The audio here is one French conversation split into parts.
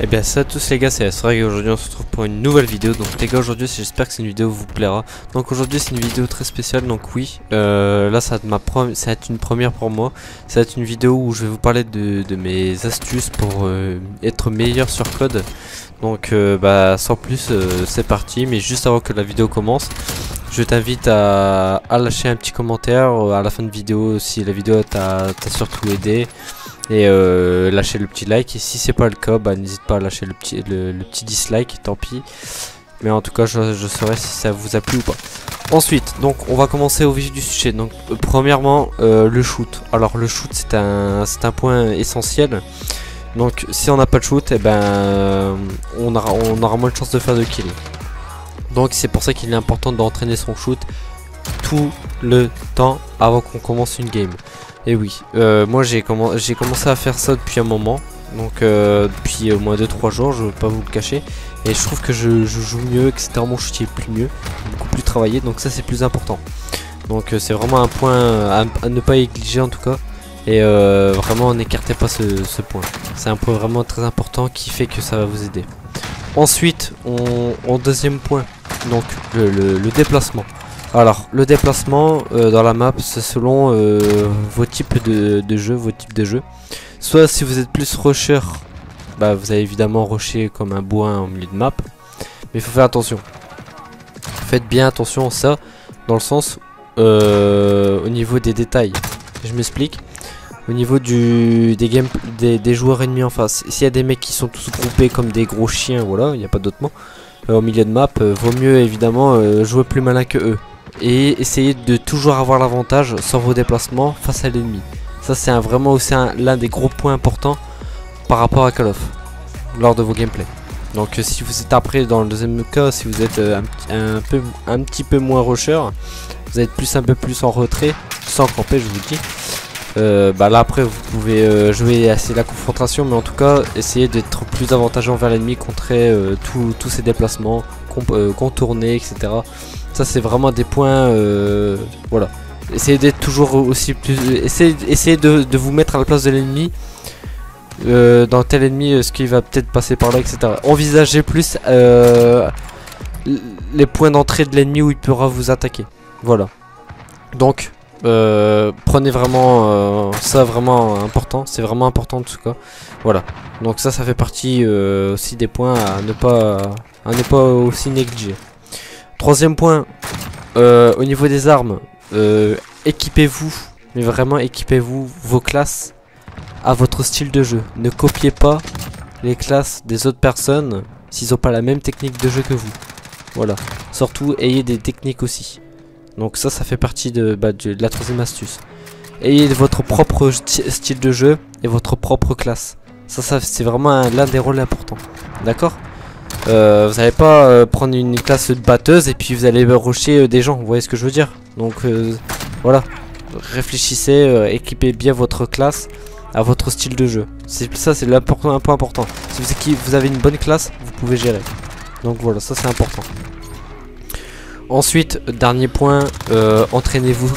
Et bien salut à tous les gars, c'est vrai qu'aujourd'hui on se retrouve pour une nouvelle vidéo. Donc les gars, aujourd'hui j'espère que cette vidéo vous plaira. Donc aujourd'hui c'est une vidéo très spéciale, donc oui, là ça va être une première pour moi. Ça va être une vidéo où je vais vous parler de mes astuces pour être meilleur sur code. Donc sans plus, c'est parti. Mais juste avant que la vidéo commence, je t'invite à lâcher un petit commentaire à la fin de vidéo si la vidéo t'a surtout aidé. Et lâcher le petit like, et si c'est pas le cas, bah n'hésite pas à lâcher le petit dislike, tant pis. Mais en tout cas je saurai si ça vous a plu ou pas. Ensuite, donc on va commencer au vif du sujet. Donc premièrement, le shoot. Alors le shoot c'est un point essentiel. Donc si on n'a pas de shoot, et ben on aura moins de chances de faire de kills. Donc c'est pour ça qu'il est important d'entraîner son shoot tout le temps avant qu'on commence une game. Et oui, moi j'ai commencé à faire ça depuis un moment. Donc depuis au moins 2-3 jours, je ne veux pas vous le cacher. Et je trouve que je joue mieux, etc. Mon shoot est plus mieux, beaucoup plus travaillé. Donc ça c'est plus important. Donc c'est vraiment un point à ne pas négliger en tout cas. Et vraiment n'écartez pas ce point. C'est un point vraiment très important qui fait que ça va vous aider. Ensuite, on deuxième point, donc le déplacement. Alors le déplacement dans la map c'est selon vos types de jeu, Soit si vous êtes plus rusher, bah vous allez évidemment rusher comme un bourrin au milieu de map. Mais il faut faire attention. Faites bien attention à ça, dans le sens au niveau des détails. Je m'explique. Au niveau des joueurs ennemis en face. S'il y a des mecs qui sont tous groupés comme des gros chiens, voilà, il n'y a pas d'autre mot. Au milieu de map, vaut mieux évidemment jouer plus malin que eux. Et essayez de toujours avoir l'avantage sur vos déplacements face à l'ennemi. Ça c'est vraiment aussi l'un des gros points importants par rapport à Call of lors de vos gameplays. Donc si vous êtes après dans le deuxième cas, si vous êtes un petit peu moins rusher, vous êtes un peu plus en retrait, sans camper je vous le dis. Là après vous pouvez jouer assez la confrontation, mais en tout cas essayez d'être plus avantageux envers l'ennemi, contrer tous ces déplacements, contourner, etc. Ça c'est vraiment des points, voilà. Essayez d'être toujours aussi plus, essayez de vous mettre à la place de l'ennemi, dans tel ennemi, ce qui va peut-être passer par là, etc. Envisagez plus les points d'entrée de l'ennemi où il pourra vous attaquer. Voilà. Donc prenez vraiment ça vraiment important, c'est vraiment important en tout cas. Voilà. Donc ça fait partie aussi des points à ne pas aussi négliger. Troisième point, au niveau des armes, équipez-vous, mais vraiment équipez-vous vos classes à votre style de jeu. Ne copiez pas les classes des autres personnes s'ils n'ont pas la même technique de jeu que vous. Voilà. Surtout ayez des techniques aussi. Donc ça fait partie de la troisième astuce. Ayez votre propre style de jeu et votre propre classe. Ça c'est vraiment l'un des rôles importants. D'accord ? Vous n'allez pas prendre une classe de batteuse et puis vous allez rusher des gens, vous voyez ce que je veux dire. Donc voilà, réfléchissez, équipez bien votre classe à votre style de jeu. Ça c'est un point important. Si vous avez une bonne classe, vous pouvez gérer. Donc voilà, ça c'est important. Ensuite, dernier point, entraînez-vous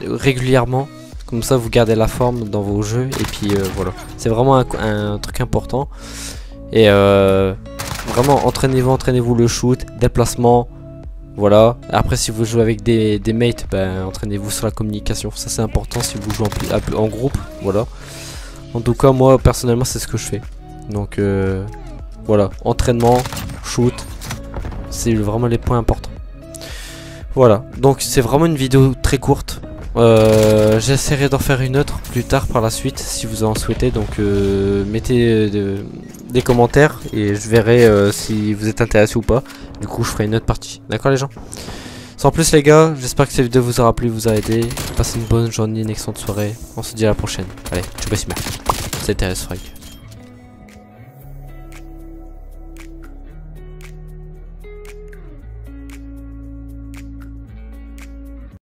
régulièrement. Comme ça vous gardez la forme dans vos jeux. Et puis voilà, c'est vraiment un truc important. Et vraiment entraînez-vous le shoot, déplacement. Voilà. Après si vous jouez avec des mates, entraînez-vous sur la communication. Ça c'est important si vous jouez en groupe. Voilà. En tout cas moi personnellement c'est ce que je fais. Donc voilà, entraînement, shoot, c'est vraiment les points importants. Voilà, donc c'est vraiment une vidéo très courte. J'essaierai d'en faire une autre plus tard par la suite si vous en souhaitez. Donc mettez des commentaires et je verrai si vous êtes intéressé ou pas. Du coup je ferai une autre partie. D'accord les gens? Sans plus les gars, j'espère que cette vidéo vous aura plu, vous a aidé. Passez une bonne journée, une excellente soirée. On se dit à la prochaine. Allez, ciao, c'était Frag.